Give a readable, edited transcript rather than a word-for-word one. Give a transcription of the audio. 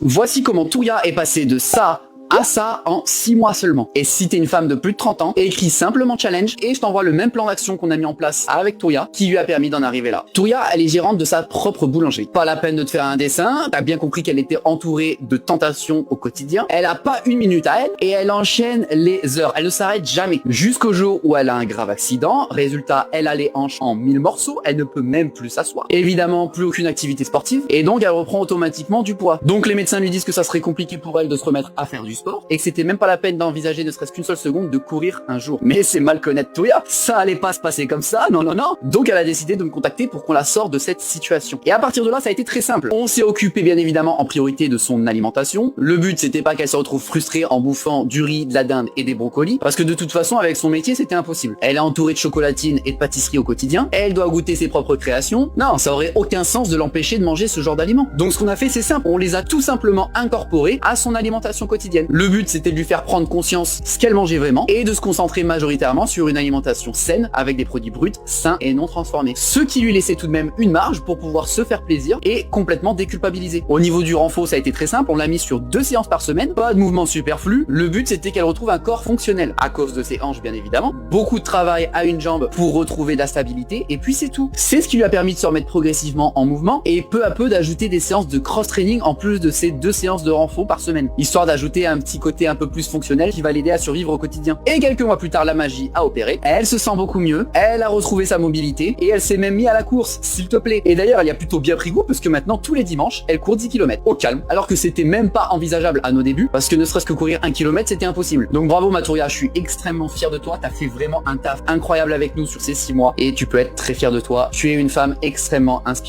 Voici comment Touria est passé de ça à ça en 6 mois seulement. Et si t'es une femme de plus de 30 ans, écris simplement challenge et je t'envoie le même plan d'action qu'on a mis en place avec Touria qui lui a permis d'en arriver là. Touria, elle est gérante de sa propre boulangerie. Pas la peine de te faire un dessin, t'as bien compris qu'elle était entourée de tentations au quotidien. Elle a pas une minute à elle et elle enchaîne les heures. Elle ne s'arrête jamais. Jusqu'au jour où elle a un grave accident. Résultat, elle a les hanches en 1000 morceaux. Elle ne peut même plus s'asseoir. Évidemment, plus aucune activité sportive et donc elle reprend automatiquement du poids. Donc les médecins lui disent que ça serait compliqué pour elle de se remettre à faire du sport et que c'était même pas la peine d'envisager ne serait-ce qu'une seule seconde de courir un jour. Mais c'est mal connaître Touria, ça allait pas se passer comme ça, non. Donc elle a décidé de me contacter pour qu'on la sorte de cette situation. Et à partir de là, ça a été très simple. On s'est occupé bien évidemment en priorité de son alimentation. Le but c'était pas qu'elle se retrouve frustrée en bouffant du riz, de la dinde et des brocolis, parce que de toute façon avec son métier c'était impossible. Elle est entourée de chocolatines et de pâtisseries au quotidien, elle doit goûter ses propres créations. Non, ça aurait aucun sens de l'empêcher de manger ce genre d'aliments. Donc ce qu'on a fait c'est simple, on les a tout simplement incorporés à son alimentation quotidienne. Le but c'était de lui faire prendre conscience ce qu'elle mangeait vraiment et de se concentrer majoritairement sur une alimentation saine avec des produits bruts, sains et non transformés. Ce qui lui laissait tout de même une marge pour pouvoir se faire plaisir et complètement déculpabiliser. Au niveau du renfort, ça a été très simple, on l'a mis sur 2 séances par semaine, pas de mouvements superflus. Le but c'était qu'elle retrouve un corps fonctionnel à cause de ses hanches bien évidemment. Beaucoup de travail à une jambe pour retrouver de la stabilité et puis c'est tout. C'est ce qui lui a permis de se remettre progressivement en mouvement et peu à peu d'ajouter des séances de cross-training en plus de ces 2 séances de renfort par semaine, histoire d'ajouter un petit côté un peu plus fonctionnel qui va l'aider à survivre au quotidien. Et quelques mois plus tard, la magie a opéré. Elle se sent beaucoup mieux. Elle a retrouvé sa mobilité et elle s'est même mise à la course, s'il te plaît. Et d'ailleurs, elle y a plutôt bien pris goût parce que maintenant, tous les dimanches, elle court 10 km au calme. Alors que c'était même pas envisageable à nos débuts parce que ne serait-ce que courir 1 km, c'était impossible. Donc bravo Touria, je suis extrêmement fier de toi. T'as fait vraiment un taf incroyable avec nous sur ces 6 mois et tu peux être très fier de toi. Tu es une femme extrêmement inspirante.